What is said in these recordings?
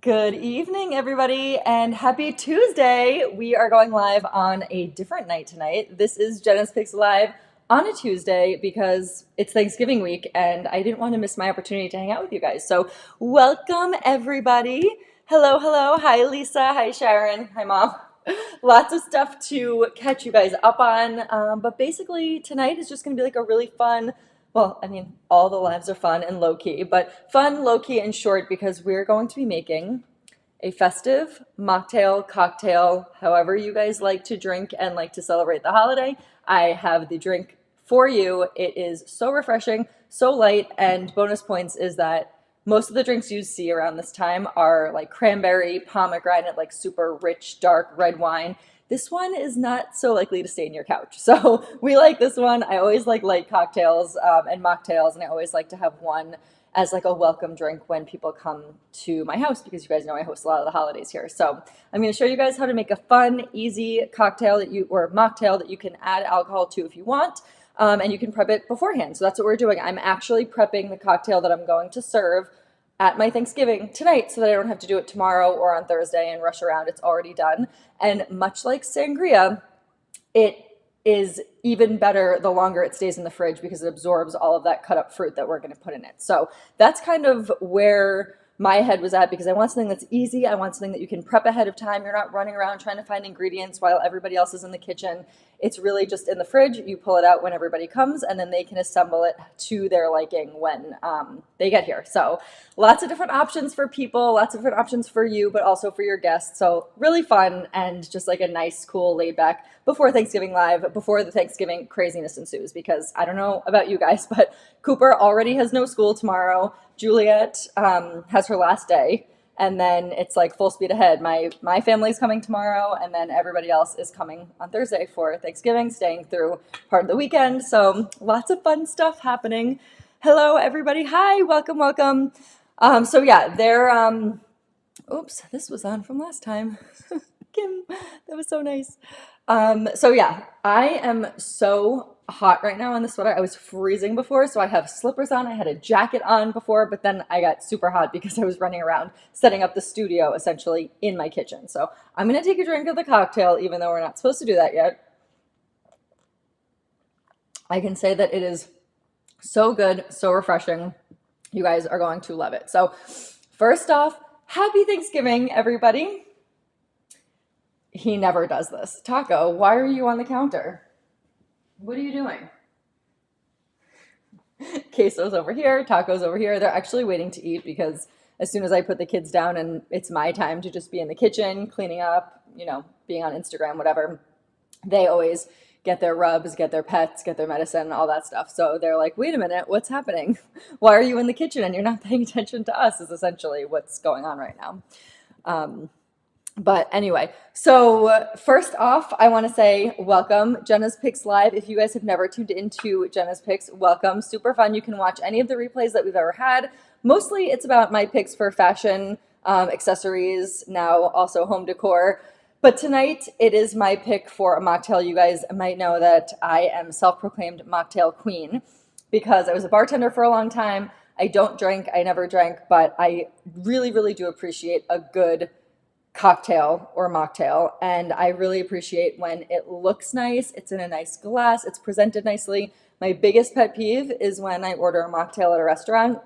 Good evening, everybody, and happy Tuesday. We are going live on a different night tonight. This is JENA'S Picks Live on a Tuesday because it's Thanksgiving week and I didn't want to miss my opportunity to hang out with you guys. So welcome, everybody. Hello, hello. Hi, Lisa. Hi, Sharon. Hi, Mom. Lots of stuff to catch you guys up on, but basically tonight is just going to be like a really fun, well, I mean, all the lives are fun and low-key, but fun, low-key, and short because we're going to be making a festive mocktail, cocktail, however you guys like to drink and like to celebrate the holiday. I have the drink for you. It is so refreshing, so light, and bonus points is that most of the drinks you see around this time are like cranberry, pomegranate, like super rich, dark red wine. This one is not so likely to stay in your couch. So we like this one. I always like light cocktails and mocktails, and I always like to have one as like a welcome drink when people come to my house because you guys know I host a lot of the holidays here. So I'm going to show you guys how to make a fun, easy cocktail or mocktail that you can add alcohol to if you want. And you can prep it beforehand. So that's what we're doing. I'm actually prepping the cocktail that I'm going to serve at my Thanksgiving tonight so that I don't have to do it tomorrow or on Thursday and rush around. It's already done. And much like sangria, it is even better the longer it stays in the fridge because it absorbs all of that cut up fruit that we're going to put in it. So that's kind of where my head was at because I want something that's easy. I want something that you can prep ahead of time. You're not running around trying to find ingredients while everybody else is in the kitchen. It's really just in the fridge. You pull it out when everybody comes and then they can assemble it to their liking when they get here. So lots of different options for people, lots of different options for you, but also for your guests. So really fun and just like a nice, cool, laid back before Thanksgiving Live, before the Thanksgiving craziness ensues. Because I don't know about you guys, but Cooper already has no school tomorrow. Juliet has her last day. And then it's like full speed ahead. My family's coming tomorrow, and then everybody else is coming on Thursday for Thanksgiving, staying through part of the weekend. So lots of fun stuff happening. Hello, everybody. Hi, welcome, welcome. So yeah, oops, this was on from last time. Kim, that was so nice. So yeah, I am so hot right now in the sweater. I was freezing before, so I have slippers on. I had a jacket on before, but then I got super hot because I was running around setting up the studio essentially in my kitchen. So I'm going to take a drink of the cocktail, even though we're not supposed to do that yet. I can say that it is so good, so refreshing. You guys are going to love it. So first off, happy Thanksgiving, everybody. He never does this. Taco, why are you on the counter? What are you doing? Queso's over here, tacos over here. They're actually waiting to eat because as soon as I put the kids down and it's my time to just be in the kitchen, cleaning up, being on Instagram, whatever, they always get their rubs, get their pets, get their medicine, all that stuff. So they're like, wait a minute, what's happening? Why are you in the kitchen and you're not paying attention to us is essentially what's going on right now. But anyway, so first off, I want to say welcome, JENA'S Picks Live. If you guys have never tuned into JENA'S Picks, welcome. Super fun. You can watch any of the replays that we've ever had. Mostly it's about my picks for fashion, accessories, now also home decor. But tonight it is my pick for a mocktail. You guys might know that I am self-proclaimed mocktail queen because I was a bartender for a long time. I don't drink. I never drank, but I really, really do appreciate a good cocktail or mocktail, and I really appreciate when it looks nice, it's in a nice glass, it's presented nicely. My biggest pet peeve is when I order a mocktail at a restaurant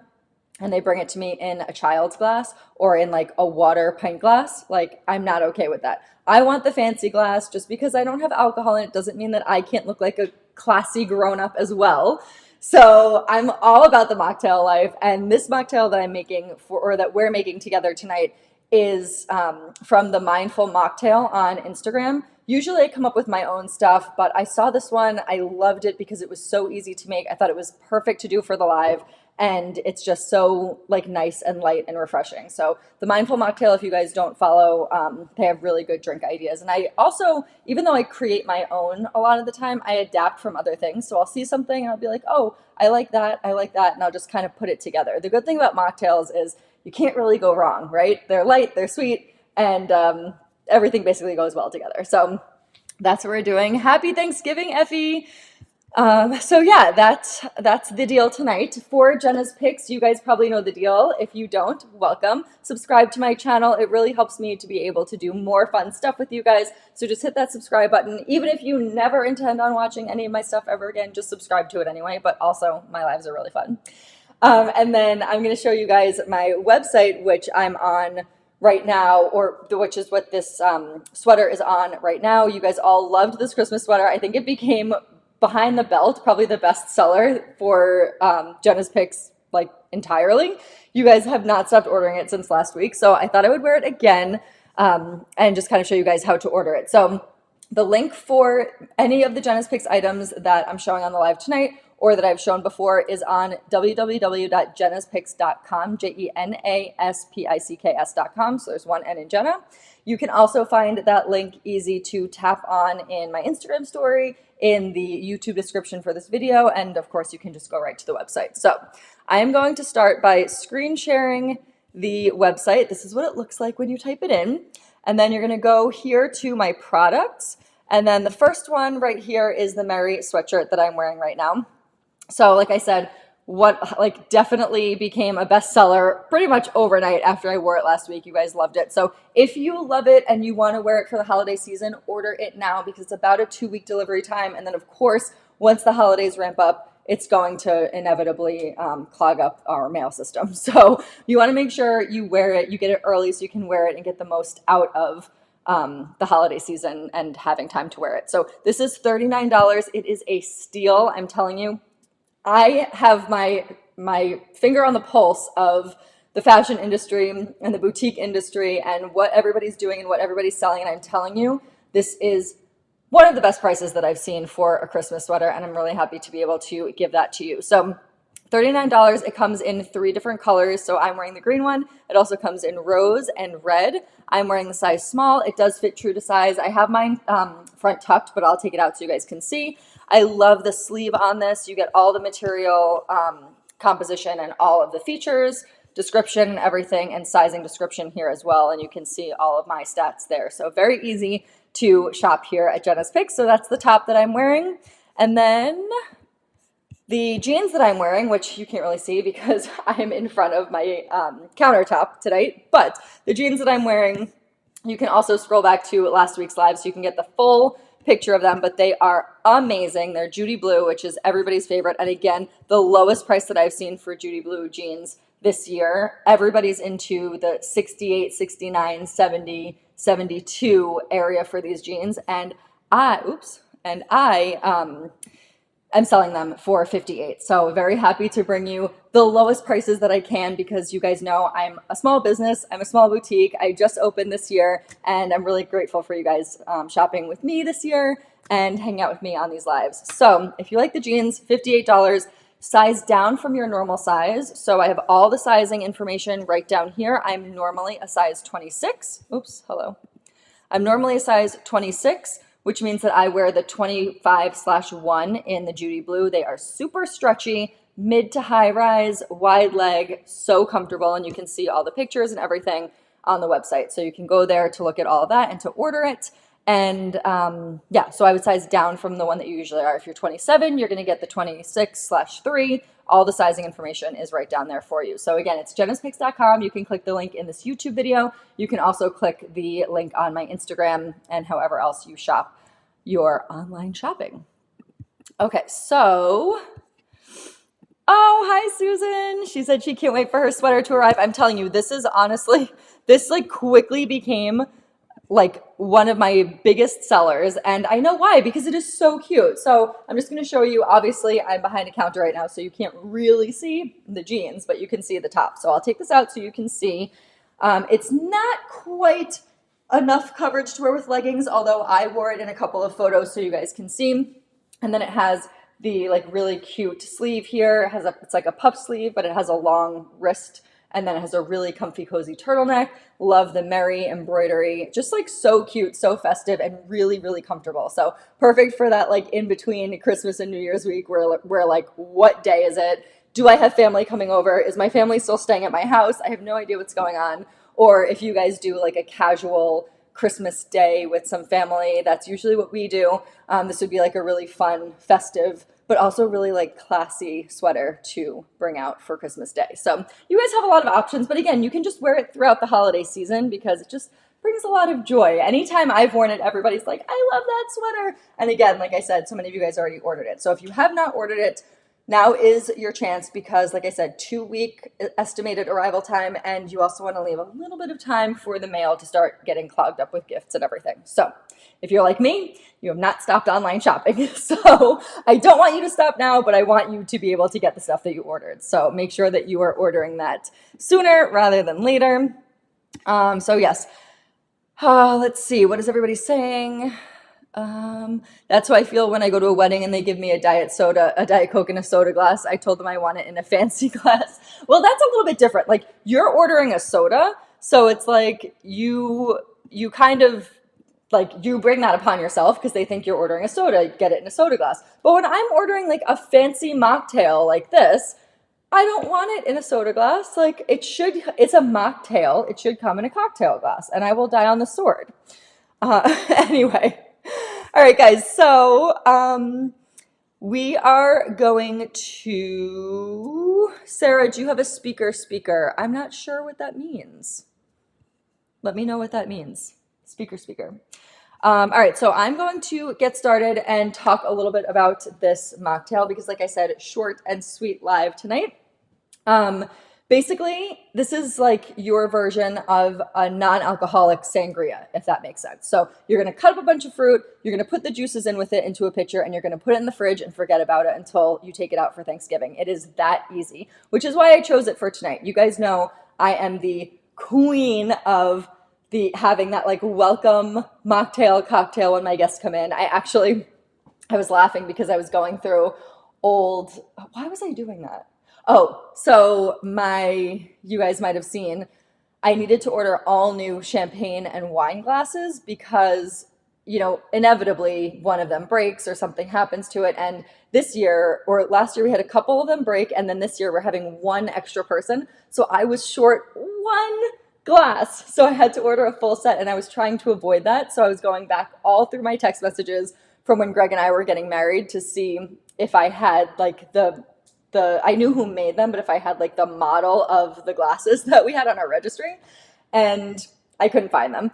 and they bring it to me in a child's glass or in like a water pint glass. Like, I'm not okay with that. I want the fancy glass. Just because I don't have alcohol in it doesn't mean that I can't look like a classy grown-up as well. So I'm all about the mocktail life, and this mocktail that I'm making that we're making together tonight is from the Mindful Mocktail on Instagram. Usually I come up with my own stuff, but I saw this one. I loved it because it was so easy to make. I thought it was perfect to do for the live, and it's just so like nice and light and refreshing. So the Mindful Mocktail, if you guys don't follow, they have really good drink ideas. And I also, even though I create my own a lot of the time, I adapt from other things. So I'll see something and I'll be like, oh, I like that, and I'll just kind of put it together. The good thing about mocktails is you can't really go wrong, right? They're light, they're sweet, and everything basically goes well together. So that's what we're doing. Happy Thanksgiving, Effie. So yeah, that's the deal tonight. For Jenna's Picks, you guys probably know the deal. If you don't, welcome. Subscribe to my channel. It really helps me to be able to do more fun stuff with you guys. So just hit that subscribe button. Even if you never intend on watching any of my stuff ever again, just subscribe to it anyway. But also, my lives are really fun. And then I'm going to show you guys my website, which I'm on right now, or which is what this sweater is on right now. You guys all loved this Christmas sweater. I think it became behind the belt probably the best seller for Jenna's Picks, like entirely. You guys have not stopped ordering it since last week, so I thought I would wear it again and just kind of show you guys how to order it. So the link for any of the Jenna's Picks items that I'm showing on the live tonight or that I've shown before is on www.jenaspicks.com, JENA'Spicks.com. So there's one N in Jenna. You can also find that link easy to tap on in my Instagram story, in the YouTube description for this video, and of course you can just go right to the website. So I am going to start by screen sharing the website. This is what it looks like when you type it in. And then you're going to go here to my products. And then the first one right here is the Merry sweatshirt that I'm wearing right now. So like I said, what like definitely became a bestseller pretty much overnight after I wore it last week. You guys loved it. So if you love it and you want to wear it for the holiday season, order it now because it's about a 2-week delivery time. And then of course, once the holidays ramp up, it's going to inevitably clog up our mail system. So you want to make sure you wear it, you get it early so you can wear it and get the most out of the holiday season and having time to wear it. So this is $39. It is a steal. I'm telling you, I have my finger on the pulse of the fashion industry and the boutique industry and what everybody's doing and what everybody's selling. And I'm telling you, this is one of the best prices that I've seen for a Christmas sweater, and I'm really happy to be able to give that to you. So $39, it comes in 3 different colors. So I'm wearing the green one. It also comes in rose and red. I'm wearing the size small. It does fit true to size. I have mine front tucked, but I'll take it out so you guys can see. I love the sleeve on this. You get all the material composition and all of the features, description and everything, and sizing description here as well. And you can see all of my stats there. So very easy to shop here at Jenna's Picks. So that's the top that I'm wearing. And then the jeans that I'm wearing, which you can't really see because I'm in front of my countertop tonight, but the jeans that I'm wearing, you can also scroll back to last week's live so you can get the full picture of them, but they are amazing. They're Judy Blue, which is everybody's favorite. And again, the lowest price that I've seen for Judy Blue jeans this year. Everybody's into the 68, 69, 70, 72 area for these jeans. And I am selling them for 58. So very happy to bring you the lowest prices that I can because you guys know I'm a small business. I'm a small boutique. I just opened this year and I'm really grateful for you guys shopping with me this year and hanging out with me on these lives. So if you like the jeans, $58, size down from your normal size. So I have all the sizing information right down here. I'm normally a size 26. Oops, hello. I'm normally a size 26, which means that I wear the 25/1 in the Judy Blue. They are super stretchy, mid to high rise, wide leg, so comfortable. And you can see all the pictures and everything on the website. So you can go there to look at all of that and to order it. And yeah, so I would size down from the one that you usually are. If you're 27, you're going to get the 26/3. All the sizing information is right down there for you. So again, it's JENA'Spicks.com. You can click the link in this YouTube video. You can also click the link on my Instagram and however else you shop your online shopping. Okay, so, oh, hi, Susan. She said she can't wait for her sweater to arrive. I'm telling you, this is honestly, this like quickly became like one of my biggest sellers. And I know why, because it is so cute. So I'm just going to show you, obviously I'm behind a counter right now, so you can't really see the jeans, but you can see the top. So I'll take this out so you can see. It's not quite enough coverage to wear with leggings, although I wore it in a couple of photos so you guys can see. And then it has the like really cute sleeve here. It has it's like a puff sleeve, but it has a long wrist. And then it has a really comfy, cozy turtleneck. Love the Merry embroidery. Just like so cute, so festive, and really, really comfortable. So perfect for that like in between Christmas and New Year's week where we're like, what day is it? Do I have family coming over? Is my family still staying at my house? I have no idea what's going on. Or if you guys do like a casual Christmas day with some family, that's usually what we do. This would be like a really fun, festive, but also really like classy sweater to bring out for Christmas Day. So you guys have a lot of options, but again, you can just wear it throughout the holiday season because it just brings a lot of joy. Anytime I've worn it, everybody's like, I love that sweater. And again, like I said, so many of you guys already ordered it. So if you have not ordered it, now is your chance because, like I said, 2-week estimated arrival time, and you also want to leave a little bit of time for the mail to start getting clogged up with gifts and everything. So if you're like me, you have not stopped online shopping. So I don't want you to stop now, but I want you to be able to get the stuff that you ordered. So make sure that you are ordering that sooner rather than later. So yes, let's see, what is everybody saying? That's how I feel when I go to a wedding and they give me a diet soda, a Diet Coke in a soda glass. I told them I want it in a fancy glass. Well, that's a little bit different. Like you're ordering a soda, so it's like you kind of like you bring that upon yourself because they think you're ordering a soda, get it in a soda glass. But when I'm ordering like a fancy mocktail like this, I don't want it in a soda glass. Like it's a mocktail. It should come in a cocktail glass, and I will die on the sword. Anyway. All right, guys, so we are going to, Sarah, do you have a speaker? I'm not sure what that means. Let me know what that means. Speaker. All right, so I'm going to get started and talk a little bit about this mocktail because, like I said, short and sweet live tonight. Basically, this is like your version of a non-alcoholic sangria, if that makes sense. So you're going to cut up a bunch of fruit, you're going to put the juices in with it into a pitcher, and you're going to put it in the fridge and forget about it until you take it out for Thanksgiving. It is that easy, which is why I chose it for tonight. You guys know I am the queen of having that like welcome mocktail cocktail when my guests come in. I was laughing because I was going through why was I doing that? Oh, so you guys might have seen, I needed to order all new champagne and wine glasses because, inevitably one of them breaks or something happens to it. And this year or last year we had a couple of them break. And then this year we're having one extra person. So I was short one glass. So I had to order a full set and I was trying to avoid that. So I was going back all through my text messages from when Greg and I were getting married to see if I had like I knew who made them, but if I had like the model of the glasses that we had on our registry, and I couldn't find them.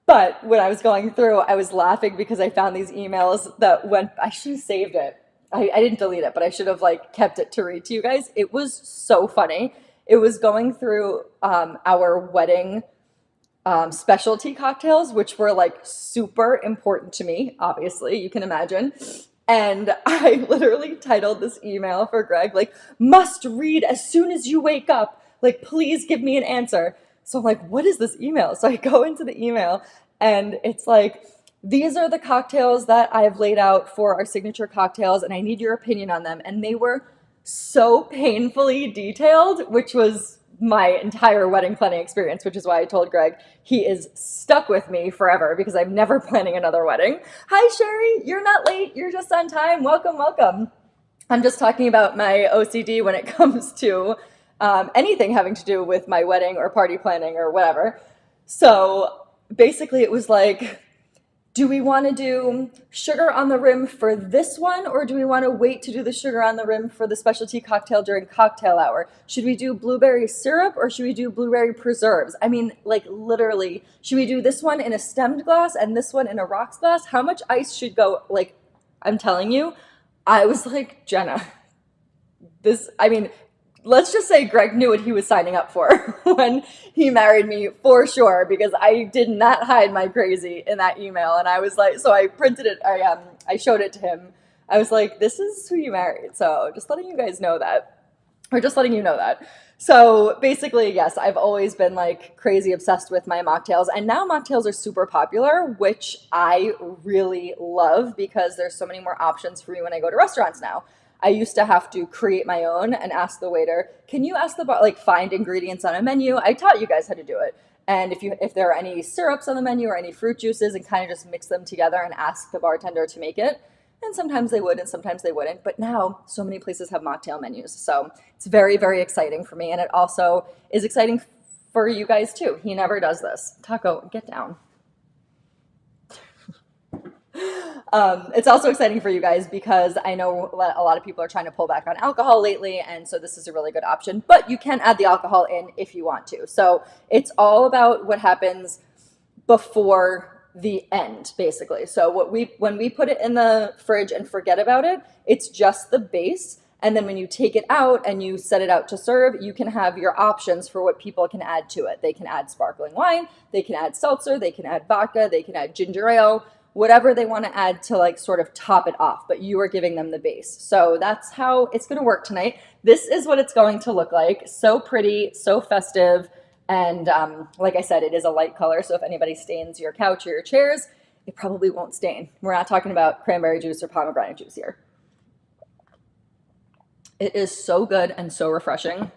But when I was going through, I was laughing because I found these emails that I should have saved it. I didn't delete it, but I should have like kept it to read to you guys. It was so funny. It was going through our wedding specialty cocktails, which were like super important to me, obviously, you can imagine. And I literally titled this email for Greg, like, must read as soon as you wake up. Like, please give me an answer. So I'm like, what is this email? So I go into the email and it's like, these are the cocktails that I've laid out for our signature cocktails and I need your opinion on them. And they were so painfully detailed, which was my entire wedding planning experience, which is why I told Greg he is stuck with me forever because I'm never planning another wedding. Hi, Sherry. You're not late. You're just on time. Welcome. I'm just talking about my OCD when it comes to anything having to do with my wedding or party planning or whatever. So basically it was like, do we want to do sugar on the rim for this one, or do we want to wait to do the sugar on the rim for the specialty cocktail during cocktail hour? Should we do blueberry syrup or should we do blueberry preserves? I mean, like literally, should we do this one in a stemmed glass and this one in a rocks glass? How much ice should go? Like, I'm telling you, I was like, Jenna, let's just say Greg knew what he was signing up for when he married me for sure, because I did not hide my crazy in that email. And I was like, so I printed it. I showed it to him. I was like, this is who you married. So just letting you guys know that, or just letting you know that. So basically, yes, I've always been like crazy obsessed with my mocktails, and now mocktails are super popular, which I really love because there's so many more options for me when I go to restaurants now. I used to have to create my own and ask the waiter, can you ask the bar, like find ingredients on a menu? I taught you guys how to do it. And if there are any syrups on the menu or any fruit juices, and kind of just mix them together and ask the bartender to make it. And sometimes they would and sometimes they wouldn't. But now so many places have mocktail menus. So it's very, very exciting for me. And it also is exciting for you guys too. He never does this. Taco, get down. It's also exciting for you guys because I know a lot of people are trying to pull back on alcohol lately, and so this is a really good option. But you can add the alcohol in if you want to. So it's all about what happens before the end, basically. So when we put it in the fridge and forget about it, it's just the base. And then when you take it out and you set it out to serve, you can have your options for what people can add to it. They can add sparkling wine, they can add seltzer, they can add vodka, they can add ginger ale, whatever they want to add to like sort of top it off, but you are giving them the base. So that's how it's going to work tonight. This is what it's going to look like. So pretty, so festive. And like I said, it is a light color. So if anybody stains your couch or your chairs, it probably won't stain. We're not talking about cranberry juice or pomegranate juice here. It is so good and so refreshing.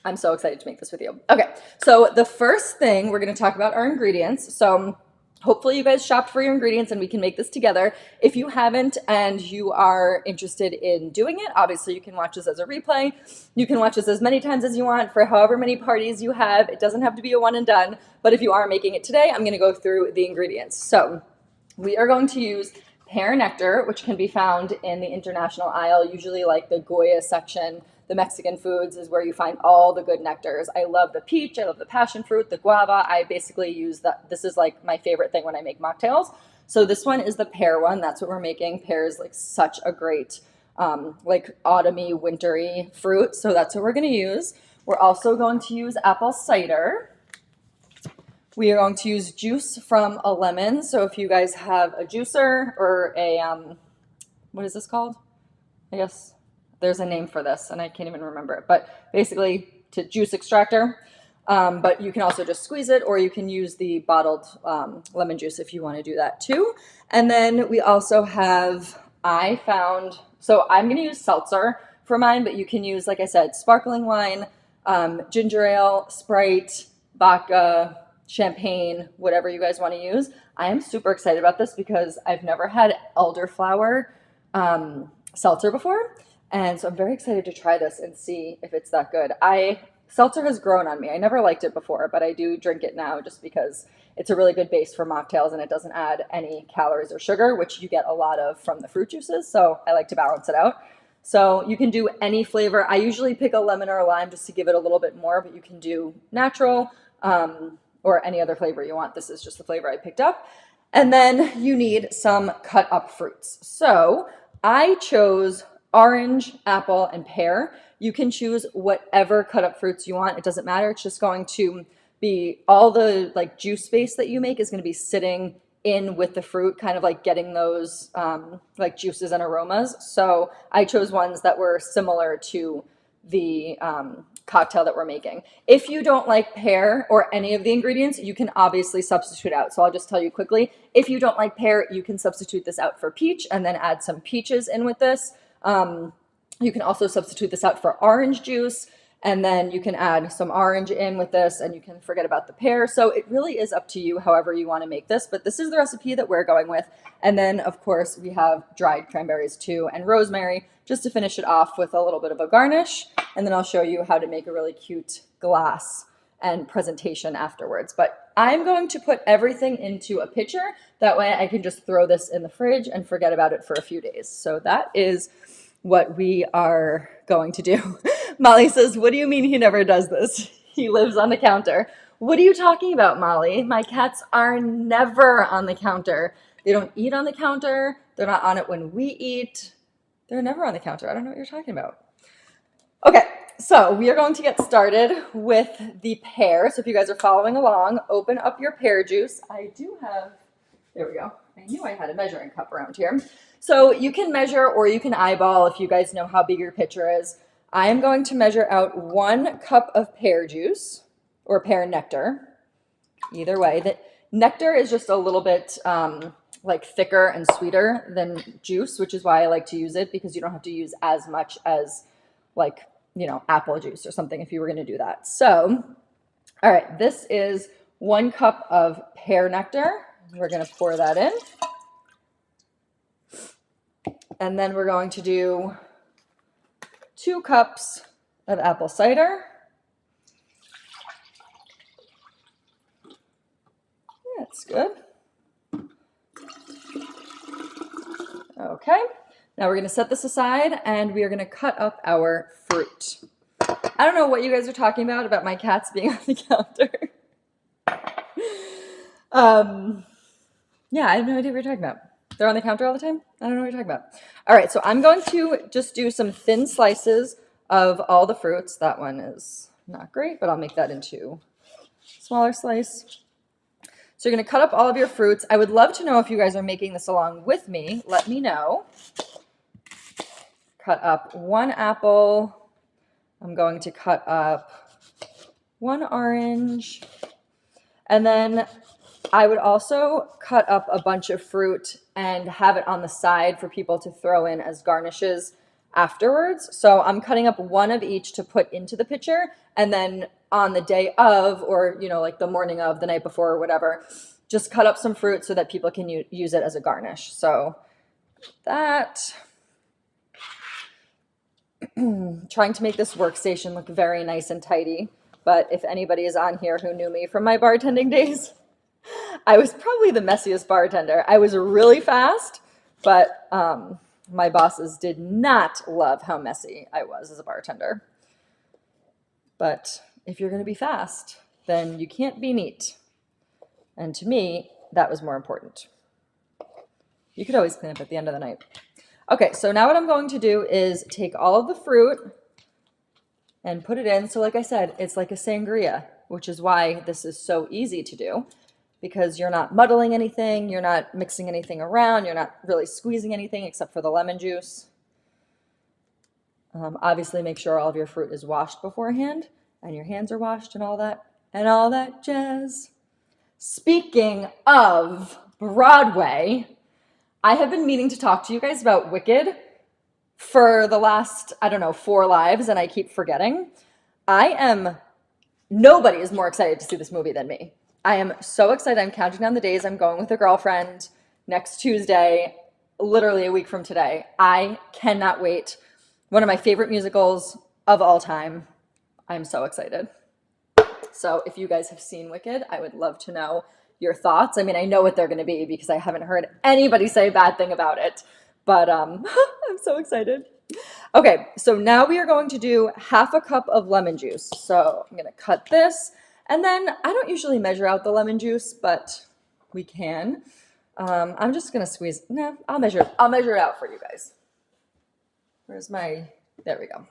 I'm so excited to make this with you. Okay, so the first thing we're going to talk about are ingredients. So hopefully you guys shopped for your ingredients and we can make this together. If you haven't and you are interested in doing it, obviously you can watch this as a replay. You can watch this as many times as you want for however many parties you have. It doesn't have to be a one and done, but if you are making it today, I'm going to go through the ingredients. So we are going to use pear nectar, which can be found in the international aisle, usually like the Goya section. The Mexican foods is where you find all the good nectars. I love the peach, I love the passion fruit, the guava. I basically use that. This is like my favorite thing when I make mocktails. So this one is the pear one. That's what we're making. Pear is like such a great like autumny, wintry fruit. So that's what we're going to use. We're also going to use apple cider. We are going to use juice from a lemon. So if you guys have a juicer or a, what is this called? I guess there's a name for this and I can't even remember it, but basically to juice extractor. But you can also just squeeze it, or you can use the bottled lemon juice if you want to do that too. And then we also have, so I'm going to use seltzer for mine, but you can use, like I said, sparkling wine, ginger ale, Sprite, vodka, champagne, whatever you guys want to use. I am super excited about this because I've never had elderflower seltzer before. And so I'm very excited to try this and see if it's that good. Seltzer has grown on me. I never liked it before, but I do drink it now just because it's a really good base for mocktails and it doesn't add any calories or sugar, which you get a lot of from the fruit juices. So I like to balance it out. So you can do any flavor. I usually pick a lemon or a lime just to give it a little bit more, but you can do natural or any other flavor you want. This is just the flavor I picked up. And then you need some cut up fruits. So I chose orange, apple, and pear. You can choose whatever cut up fruits you want. It doesn't matter. It's just going to be all the like juice space that you make is going to be sitting in with the fruit, kind of like getting those like juices and aromas. So I chose ones that were similar to the cocktail that we're making. If you don't like pear or any of the ingredients, you can obviously substitute out. So I'll just tell you quickly, if you don't like pear, you can substitute this out for peach and then add some peaches in with this. You can also substitute this out for orange juice, and then you can add some orange in with this, and you can forget about the pear. So it really is up to you however you want to make this, but this is the recipe that we're going with. And then, of course, we have dried cranberries too, and rosemary, just to finish it off with a little bit of a garnish. And then I'll show you how to make a really cute glass and presentation afterwards. But I'm going to put everything into a pitcher. That way I can just throw this in the fridge and forget about it for a few days. So that is what we are going to do. Molly says, what do you mean he never does this? He lives on the counter. What are you talking about, Molly? My cats are never on the counter. They don't eat on the counter. They're not on it when we eat. They're never on the counter. I don't know what you're talking about. Okay, so we are going to get started with the pear. So if you guys are following along, open up your pear juice. I do have, there we go. I knew I had a measuring cup around here. So you can measure or you can eyeball if you guys know how big your pitcher is. I am going to measure out 1 cup of pear juice or pear nectar. Either way, the nectar is just a little bit like thicker and sweeter than juice, which is why I like to use it, because you don't have to use as much as like, you know, apple juice or something if you were going to do that. So, all right, this is 1 cup of pear nectar. We're going to pour that in. And then we're going to do 2 cups of apple cider. That's good. Okay, now we're gonna set this aside and we are gonna cut up our fruit. I don't know what you guys are talking about my cats being on the counter. Yeah, I have no idea what you're talking about. They're on the counter all the time? I don't know what you're talking about. All right, so I'm going to just do some thin slices of all the fruits. That one is not great, but I'll make that into a smaller slice. So you're gonna cut up all of your fruits. I would love to know if you guys are making this along with me. Let me know. Cut up 1 apple. I'm going to cut up 1 orange. And then I would also cut up a bunch of fruit and have it on the side for people to throw in as garnishes afterwards. So I'm cutting up 1 of each to put into the pitcher, and then on the day of, or like the morning of, the night before or whatever, just cut up some fruit so that people can use it as a garnish. So that, trying to make this workstation look very nice and tidy. But if anybody is on here who knew me from my bartending days, I was probably the messiest bartender. I was really fast, but my bosses did not love how messy I was as a bartender. But if you're going to be fast, then you can't be neat. And to me, that was more important. You could always clean up at the end of the night. Okay, so now what I'm going to do is take all of the fruit and put it in. So like I said, it's like a sangria, which is why this is so easy to do, because you're not muddling anything, you're not mixing anything around, you're not really squeezing anything except for the lemon juice. Obviously make sure all of your fruit is washed beforehand and your hands are washed and all that jazz. Speaking of Broadway, I have been meaning to talk to you guys about Wicked for the last, 4 lives, and I keep forgetting. Nobody is more excited to see this movie than me. I am so excited. I'm counting down the days. I'm going with a girlfriend next Tuesday, literally a week from today. I cannot wait. One of my favorite musicals of all time. I'm so excited. So if you guys have seen Wicked, I would love to know your thoughts. I mean, I know what they're going to be because I haven't heard anybody say a bad thing about it, but I'm so excited. Okay, so now we are going to do 1/2 cup of lemon juice. So I'm going to cut this, and then I don't usually measure out the lemon juice, but we can. I'm just going to squeeze. No, I'll measure it out for you guys. There we go.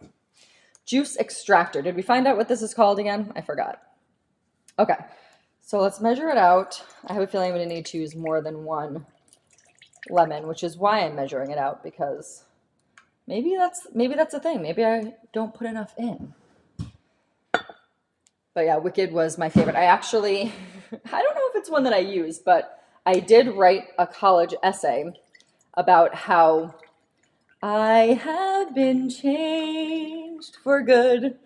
Juice extractor. Did we find out what this is called again? I forgot. Okay, so let's measure it out. I have a feeling I'm going to need to use more than 1 lemon, which is why I'm measuring it out, because maybe that's the thing. Maybe I don't put enough in. But yeah, Wicked was my favorite. I don't know if it's one that I use, but I did write a college essay about how I have been changed for good.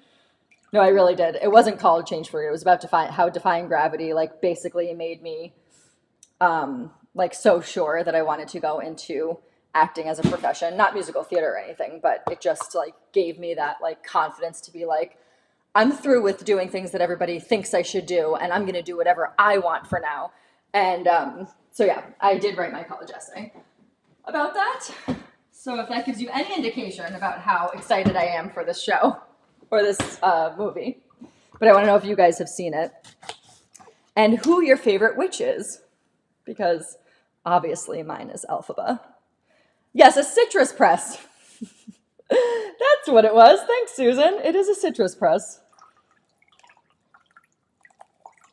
No, I really did. It wasn't called Change for Good. It was about how defying gravity, basically made me, so sure that I wanted to go into acting as a profession, not musical theater or anything, but it just, gave me that, confidence to be I'm through with doing things that everybody thinks I should do, and I'm going to do whatever I want for now. And so, yeah, I did write my college essay about that. So if that gives you any indication about how excited I am for this show or this movie. But I want to know if you guys have seen it and who your favorite witch is, because obviously mine is Elphaba. Yes, a citrus press. That's what it was. Thanks, Susan. It is a citrus press.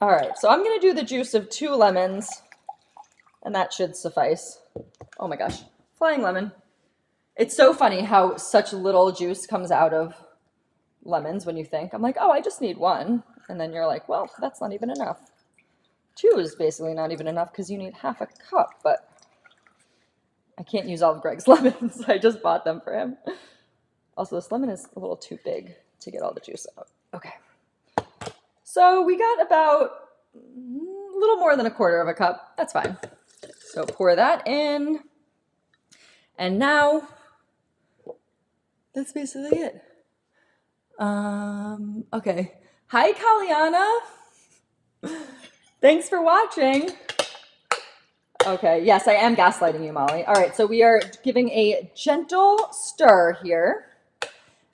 All right, so I'm going to do the juice of 2 lemons, and that should suffice. Oh my gosh, flying lemon. It's so funny how such little juice comes out of lemons when you think. I'm like, oh, I just need 1. And then you're like, well, that's not even enough. 2 is basically not even enough because you need 1/2 cup, but I can't use all of Greg's lemons. I just bought them for him. Also, this lemon is a little too big to get all the juice out. Okay. So we got about a little more than 1/4 cup. That's fine. So pour that in. And now, that's basically it. Okay. Hi, Kaliana. Thanks for watching. Okay, yes, I am gaslighting you, Molly. All right, so we are giving a gentle stir here.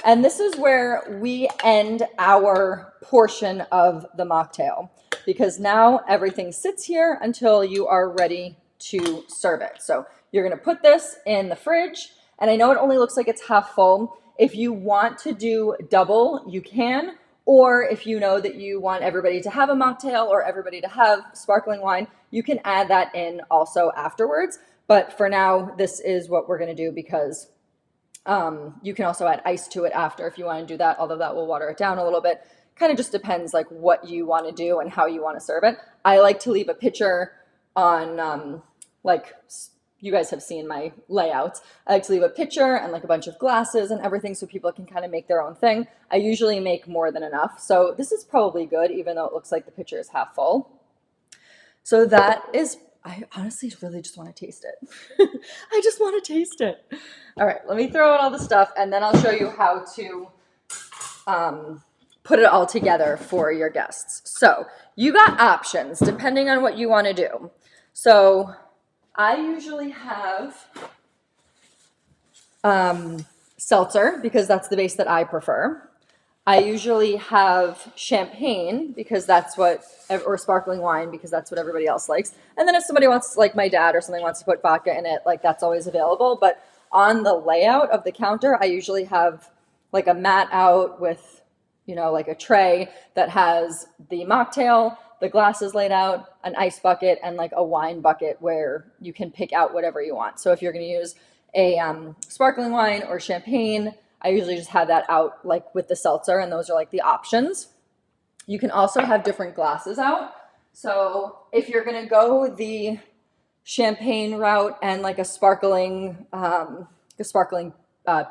And this is where we end our portion of the mocktail, because now everything sits here until you are ready to serve it. So you're gonna put this in the fridge, and I know it only looks like it's half full. If you want to do double, you can, or if you know that you want everybody to have a mocktail or everybody to have sparkling wine, you can add that in also afterwards. But for now, this is what we're gonna do, because you can also add ice to it after if you want to do that, although that will water it down a little bit. Kind of just depends like what you want to do and how you want to serve it. I like to leave a pitcher on, like you guys have seen my layouts. I like to leave a pitcher and like a bunch of glasses and everything so people can kind of make their own thing. I usually make more than enough. So this is probably good, even though it looks like the pitcher is half full. So that is, I honestly really just want to taste it. I just want to taste it. All right, let me throw in all the stuff and then I'll show you how to put it all together for your guests. So you got options depending on what you want to do. So I usually have seltzer because that's the base that I prefer. I usually have champagne because that's what, or sparkling wine because that's what everybody else likes. And then if somebody wants, like my dad or something wants to put vodka in it, like that's always available. But on the layout of the counter, I usually have like a mat out with, you know, like a tray that has the mocktail, the glasses laid out, an ice bucket, and like a wine bucket where you can pick out whatever you want. So if you're going to use a sparkling wine or champagne, I usually just have that out like with the seltzer, and those are like the options. You can also have different glasses out. So if you're gonna go the champagne route and like a sparkling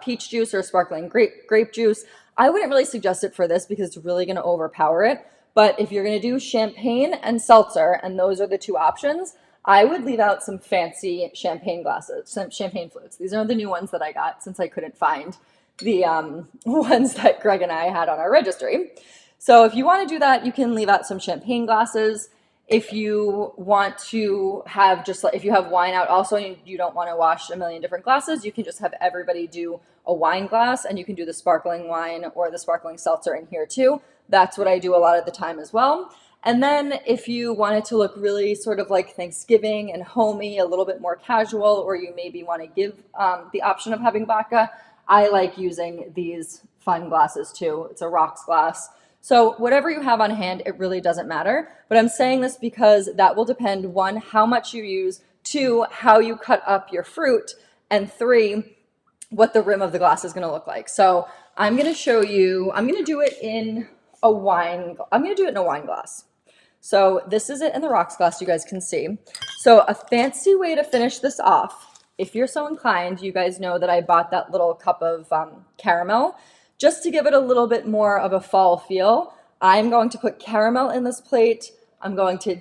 peach juice or a sparkling grape juice, I wouldn't really suggest it for this because it's really gonna overpower it. But if you're gonna do champagne and seltzer, and those are the two options, I would leave out some fancy champagne glasses, some champagne flutes. These are the new ones that I got since I couldn't find the ones that Greg and I had on our registry. So if you want to do that, you can leave out some champagne glasses. If you want to have just like, if you have wine out also, and you don't want to wash a million different glasses, you can just have everybody do a wine glass, and you can do the sparkling wine or the sparkling seltzer in here too. That's what I do a lot of the time as well. And then if you want it to look really sort of like Thanksgiving and homey, a little bit more casual, or you maybe want to give the option of having vodka, I like using these fun glasses too. It's a rocks glass. So whatever you have on hand, it really doesn't matter. But I'm saying this because that will depend, one, how much you use, two, how you cut up your fruit, and three, what the rim of the glass is going to look like. So I'm going to show you, I'm going to do it in a wine glass. So this is it in the rocks glass, you guys can see. So a fancy way to finish this off, if you're so inclined, you guys know that I bought that little cup of caramel just to give it a little bit more of a fall feel. I'm going to put caramel in this plate. I'm going to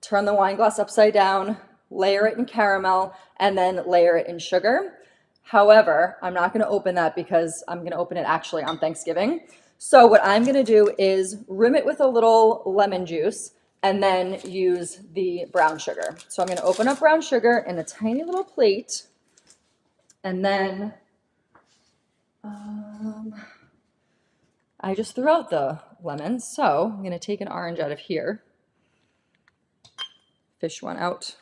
turn the wine glass upside down, layer it in caramel, and then layer it in sugar. However, I'm not going to open that because I'm going to open it actually on Thanksgiving. So what I'm going to do is rim it with a little lemon juice and then use the brown sugar. So I'm going to open up brown sugar in a tiny little plate, and then I just threw out the lemons. So I'm going to take an orange out of here, fish one out.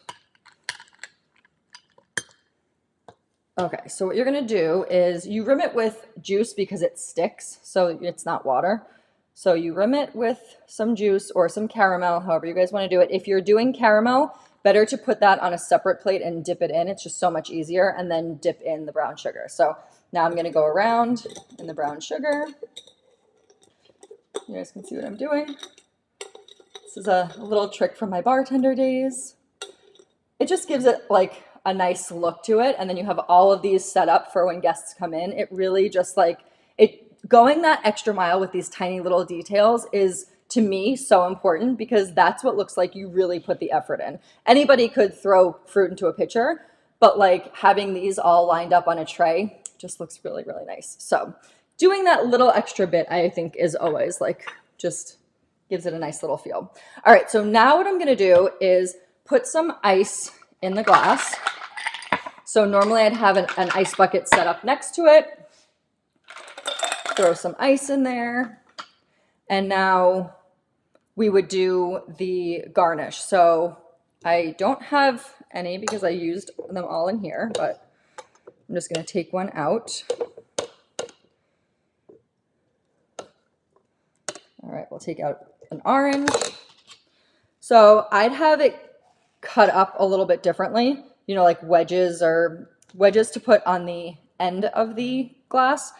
Okay, so what you're going to do is you rim it with juice because it sticks, so it's not water. So you rim it with some juice or some caramel, however you guys want to do it. If you're doing caramel, better to put that on a separate plate and dip it in. It's just so much easier, and then dip in the brown sugar. So now I'm going to go around in the brown sugar. You guys can see what I'm doing. This is a little trick from my bartender days. It just gives it like a nice look to it, and then you have all of these set up for when guests come in. It really just like it. Going that extra mile with these tiny little details is, to me, so important because that's what looks like you really put the effort in. Anybody could throw fruit into a pitcher, but like having these all lined up on a tray just looks really, really nice. So doing that little extra bit, I think, is always like just gives it a nice little feel. All right, so now what I'm going to do is put some ice in the glass. So normally I'd have an ice bucket set up next to it, throw some ice in there, and now we would do the garnish. So I don't have any because I used them all in here, but I'm just going to take one out. All right, we'll take out an orange. So I'd have it cut up a little bit differently, you know, like wedges to put on the end of the glass,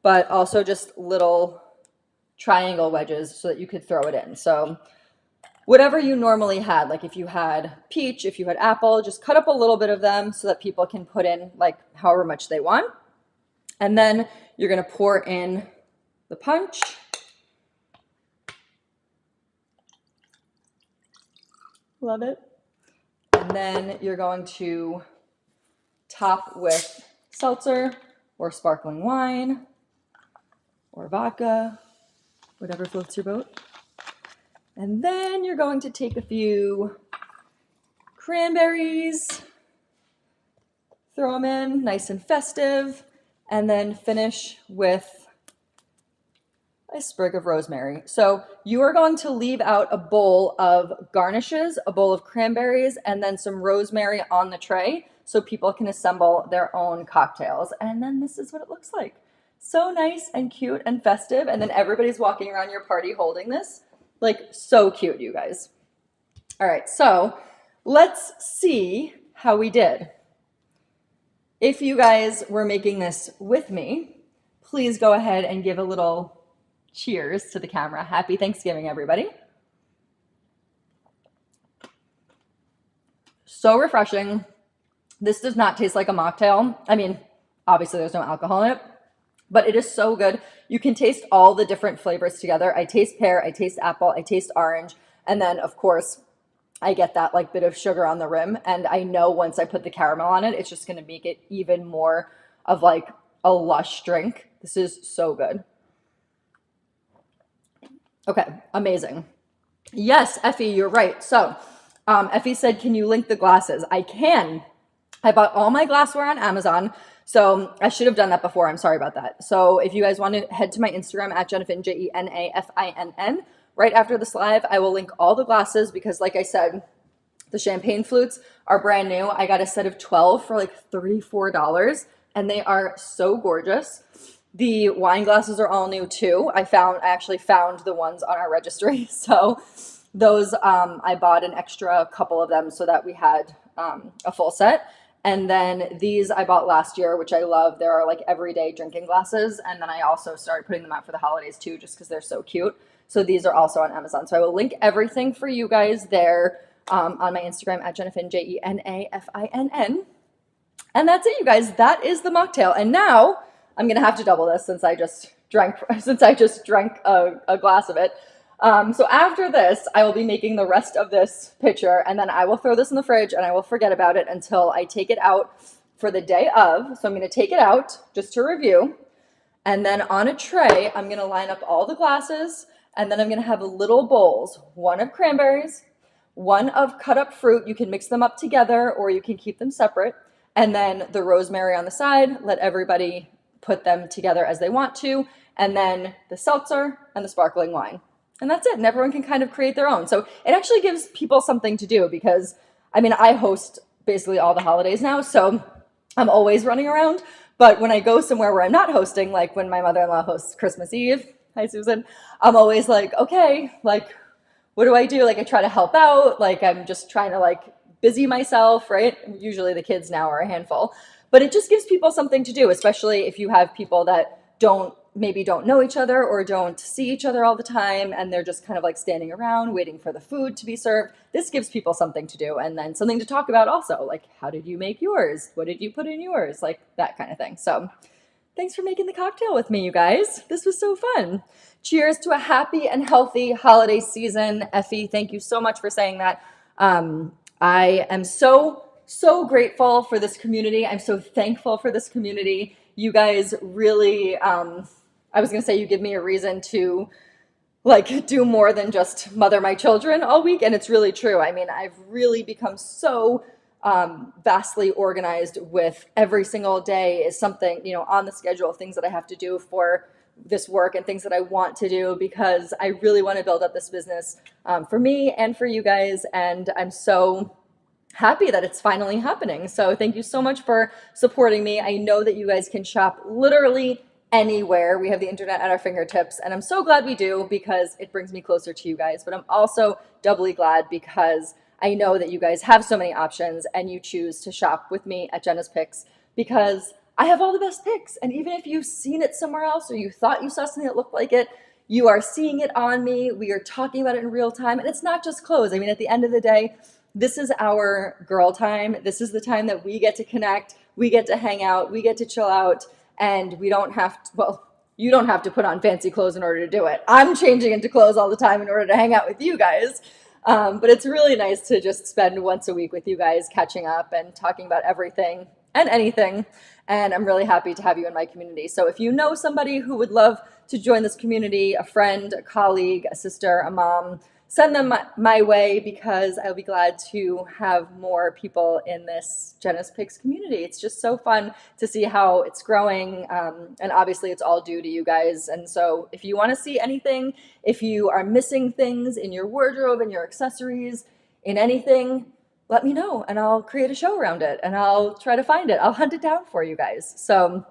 but also just little triangle wedges so that you could throw it in. So whatever you normally had, like if you had peach, if you had apple, just cut up a little bit of them so that people can put in like however much they want. And then you're going to pour in the punch. Love it. And then you're going to top with seltzer or sparkling wine or vodka, whatever floats your boat. And then you're going to take a few cranberries, throw them in nice and festive, and then finish with a sprig of rosemary. So you are going to leave out a bowl of garnishes, a bowl of cranberries, and then some rosemary on the tray so people can assemble their own cocktails. And then this is what it looks like. So nice and cute and festive. And then everybody's walking around your party holding this. Like, so cute, you guys. All right, so let's see how we did. If you guys were making this with me, please go ahead and give a little cheers to the camera. Happy Thanksgiving, everybody. So refreshing. This does not taste like a mocktail. I mean, obviously there's no alcohol in it, but it is so good. You can taste all the different flavors together. I taste pear, I taste apple, I taste orange, and then of course I get that like bit of sugar on the rim, and I know once I put the caramel on it, it's just going to make it even more of like a lush drink. This is so good. Okay, amazing. Yes, Effie, you're right. So Effie said, can you link the glasses? I can. I bought all my glassware on Amazon. So I should have done that before. I'm sorry about that. So if you guys want to head to my Instagram at Jenafin, JENAFINN, right after this live, I will link all the glasses because like I said, the champagne flutes are brand new. I got a set of 12 for like $34 and they are so gorgeous. The wine glasses are all new too. I actually found the ones on our registry. So those, I bought an extra couple of them so that we had a full set. And then these I bought last year, which I love. There are like everyday drinking glasses. And then I also started putting them out for the holidays too, just because they're so cute. So these are also on Amazon. So I will link everything for you guys there on my Instagram at Jenafin, JENAFINN. And that's it, you guys. That is the mocktail. And now I'm going to have to double this since I just drank a glass of it. So after this, I will be making the rest of this pitcher, and then I will throw this in the fridge and I will forget about it until I take it out for the day of. So I'm going to take it out just to review. And then on a tray, I'm going to line up all the glasses, and then I'm going to have little bowls, one of cranberries, one of cut up fruit. You can mix them up together or you can keep them separate. And then the rosemary on the side, let everybody put them together as they want to. And then the seltzer and the sparkling wine. And that's it. And everyone can kind of create their own. So it actually gives people something to do because, I mean, I host basically all the holidays now, so I'm always running around. But when I go somewhere where I'm not hosting, like when my mother-in-law hosts Christmas Eve, hi Susan, I'm always like, okay, like, what do I do? Like, I try to help out. Like, I'm just trying to like busy myself, right? Usually the kids now are a handful. But it just gives people something to do, especially if you have people that maybe don't know each other or don't see each other all the time, and they're just kind of like standing around waiting for the food to be served. This gives people something to do, and then something to talk about also, like how did you make yours? What did you put in yours? Like that kind of thing. So thanks for making the cocktail with me, you guys. This was so fun. Cheers to a happy and healthy holiday season. Effie, thank you so much for saying that. I am so grateful for this community. I'm so thankful for this community. You guys really, I was going to say you give me a reason to like do more than just mother my children all week. And it's really true. I mean, I've really become so vastly organized with every single day is something, on the schedule of things that I have to do for this work and things that I want to do, because I really want to build up this business for me and for you guys. And I'm so happy that it's finally happening. So thank you so much for supporting me. I know that you guys can shop literally anywhere. We have the internet at our fingertips, and I'm so glad we do, because it brings me closer to you guys. But I'm also doubly glad because I know that you guys have so many options and you choose to shop with me at Jenna's Picks, because I have all the best picks. And even if you've seen it somewhere else or you thought you saw something that looked like it, you are seeing it on me. We are talking about it in real time. And it's not just clothes. I mean, at the end of the day, this is our girl time. This is the time that we get to connect. We get to hang out. We get to chill out. And we don't have to, well, you don't have to put on fancy clothes in order to do it. I'm changing into clothes all the time in order to hang out with you guys. But it's really nice to just spend once a week with you guys, catching up and talking about everything and anything. And I'm really happy to have you in my community. So if you know somebody who would love to join this community, a friend, a colleague, a sister, a mom, send them my way, because I'll be glad to have more people in this Jenna's Picks community. It's just so fun to see how it's growing. And obviously it's all due to you guys. And so if you want to see anything, if you are missing things in your wardrobe, in your accessories, in anything, let me know and I'll create a show around it and I'll try to find it. I'll hunt it down for you guys. So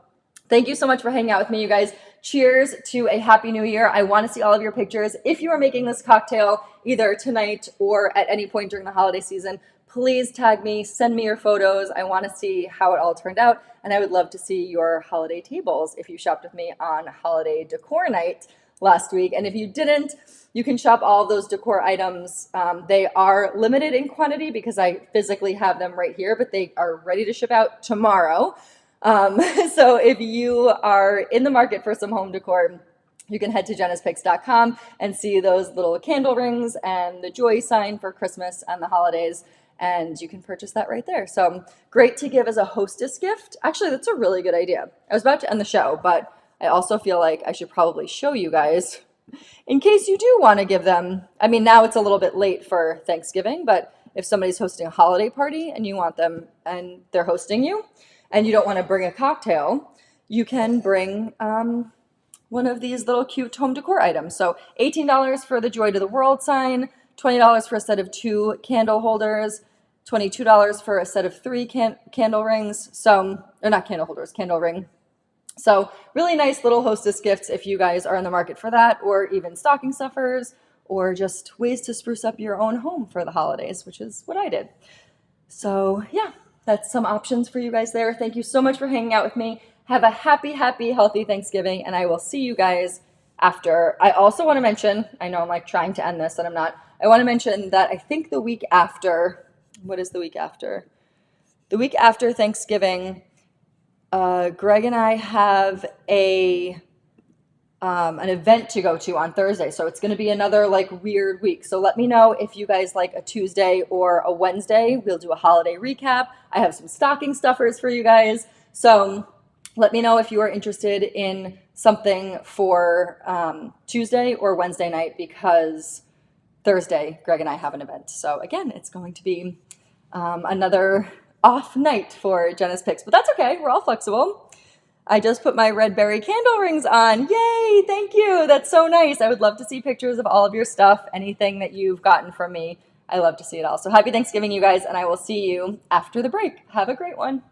thank you so much for hanging out with me, you guys. Cheers to a happy new year. I want to see all of your pictures. If you are making this cocktail either tonight or at any point during the holiday season, please tag me, send me your photos. I want to see how it all turned out. And I would love to see your holiday tables if you shopped with me on holiday decor night last week. And if you didn't, you can shop all of those decor items. They are limited in quantity because I physically have them right here, but they are ready to ship out tomorrow. So if you are in the market for some home decor, you can head to JENA'Spicks.com and see those little candle rings and the joy sign for Christmas and the holidays. And you can purchase that right there. So great to give as a hostess gift. Actually, that's a really good idea. I was about to end the show, but I also feel like I should probably show you guys in case you do want to give them. I mean, now it's a little bit late for Thanksgiving, but if somebody's hosting a holiday party and you want them and they're hosting you and you don't want to bring a cocktail, you can bring one of these little cute home decor items. So $18 for the Joy to the World sign, $20 for a set of 2 candle holders, $22 for a set of 3 candle rings. So, or not candle holders, candle ring. So really nice little hostess gifts if you guys are in the market for that, or even stocking stuffers, or just ways to spruce up your own home for the holidays, which is what I did. So yeah, that's some options for you guys there. Thank you so much for hanging out with me. Have a happy, happy, healthy Thanksgiving, and I will see you guys after. I also want to mention, I know I'm like trying to end this and I'm not. I want to mention that I think the week after, what is the week after? The week after Thanksgiving, Greg and I have an event to go to on Thursday. So it's going to be another like weird week. So let me know if you guys like a Tuesday or a Wednesday. We'll do a holiday recap. I have some stocking stuffers for you guys. So let me know if you are interested in something for Tuesday or Wednesday night, because Thursday, Greg and I have an event. So again, it's going to be another off night for Jenna's Picks, but that's okay. We're all flexible. I just put my red berry candle rings on. Yay! Thank you. That's so nice. I would love to see pictures of all of your stuff, anything that you've gotten from me. I love to see it all. So happy Thanksgiving, you guys, and I will see you after the break. Have a great one.